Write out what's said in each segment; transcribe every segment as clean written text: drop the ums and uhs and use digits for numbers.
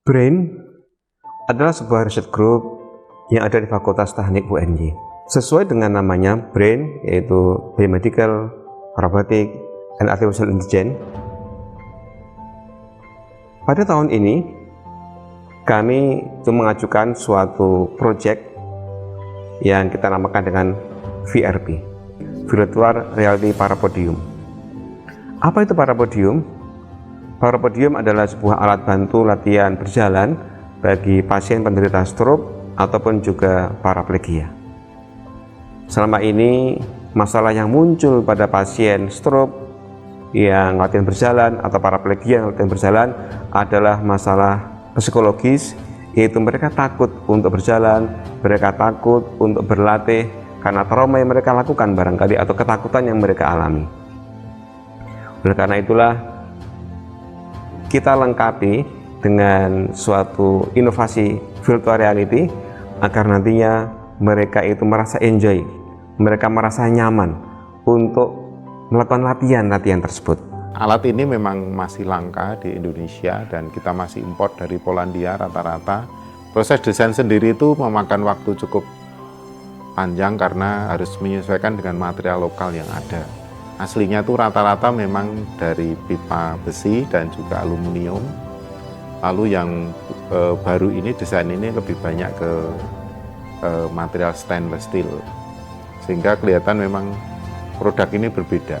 BRAIN adalah sebuah riset group yang ada di Fakultas Teknik UNY. Sesuai dengan namanya, BRAIN yaitu Biomedical, Robotic, and Artificial Intelligence. Pada tahun ini, kami mengajukan suatu proyek yang kita namakan dengan VRP, Virtual Reality Parapodium. Apa itu Parapodium? Parapodium adalah sebuah alat bantu latihan berjalan bagi pasien penderita stroke ataupun juga paraplegia. Selama ini, masalah yang muncul pada pasien stroke yang latihan berjalan atau paraplegia yang latihan berjalan adalah masalah psikologis, yaitu mereka takut untuk berjalan, mereka takut untuk berlatih karena trauma yang mereka lakukan barangkali atau ketakutan yang mereka alami. Oleh karena itulah, kita lengkapi dengan suatu inovasi virtual reality agar nantinya mereka itu merasa enjoy, mereka merasa nyaman untuk melakukan latihan tersebut. Alat ini memang masih langka di Indonesia dan kita masih import dari Polandia rata-rata. Proses desain sendiri itu memakan waktu cukup panjang karena harus menyesuaikan dengan material lokal yang ada. Aslinya itu rata-rata memang dari pipa besi dan juga aluminium. Lalu yang baru ini, desain ini lebih banyak ke material stainless steel. Sehingga kelihatan memang produk ini berbeda,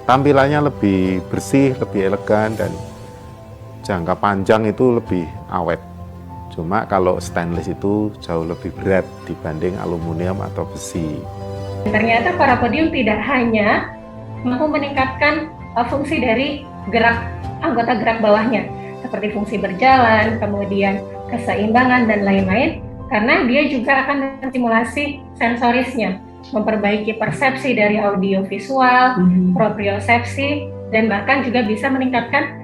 tampilannya lebih bersih, lebih elegan, dan jangka panjang itu lebih awet. Cuma kalau stainless itu jauh lebih berat dibanding aluminium atau besi. Ternyata Parapodium tidak hanya mampu meningkatkan fungsi dari anggota gerak bawahnya, seperti fungsi berjalan, kemudian keseimbangan, dan lain-lain, karena dia juga akan menstimulasi sensorisnya, memperbaiki persepsi dari audio visual, propriosepsi, dan bahkan juga bisa meningkatkan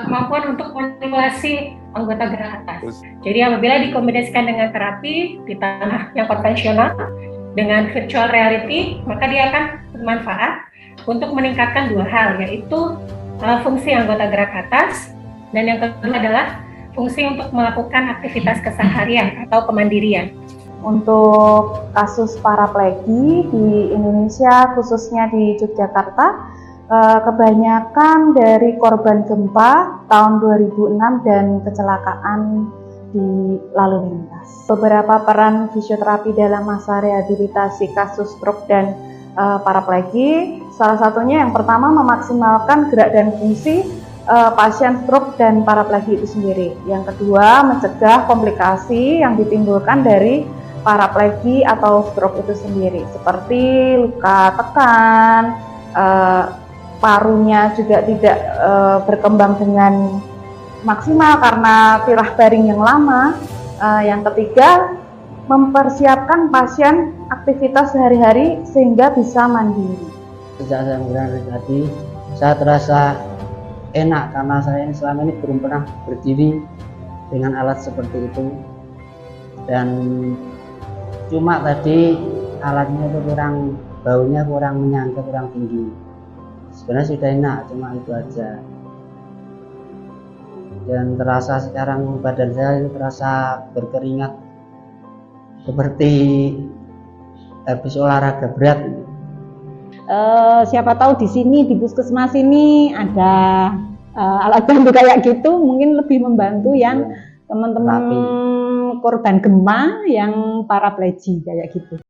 kemampuan untuk manipulasi anggota gerak atas. Jadi apabila dikombinasikan dengan terapi di tanah yang konvensional dengan virtual reality, maka dia akan bermanfaat untuk meningkatkan dua hal, yaitu fungsi anggota gerak atas, dan yang kedua adalah fungsi untuk melakukan aktivitas keseharian atau kemandirian. Untuk kasus paraplegi di Indonesia, khususnya di Yogyakarta, kebanyakan dari korban gempa tahun 2006 dan kecelakaan di lalu lintas. Beberapa peran fisioterapi dalam masa rehabilitasi kasus stroke dan paraplegi, salah satunya yang pertama memaksimalkan gerak dan fungsi pasien stroke dan paraplegi itu sendiri. Yang kedua, mencegah komplikasi yang ditimbulkan dari paraplegi atau stroke itu sendiri, seperti luka tekan, parunya juga tidak berkembang dengan maksimal karena tirah baring yang lama. Yang ketiga, mempersiapkan pasien aktivitas sehari-hari sehingga bisa mandiri. Sejak saya menggunakan tadi, saya terasa enak karena saya selama ini belum pernah berdiri dengan alat seperti itu, dan cuma tadi alatnya itu baunya kurang menyangka, kurang tinggi. Sebenarnya sudah enak, cuma itu aja. Dan terasa sekarang badan saya itu terasa berkeringat seperti habis olahraga berat. Siapa tahu di sini di puskesmas ini ada alat bantu kayak gitu, mungkin lebih membantu yang teman-teman korban gempa yang paraplegi kayak gitu.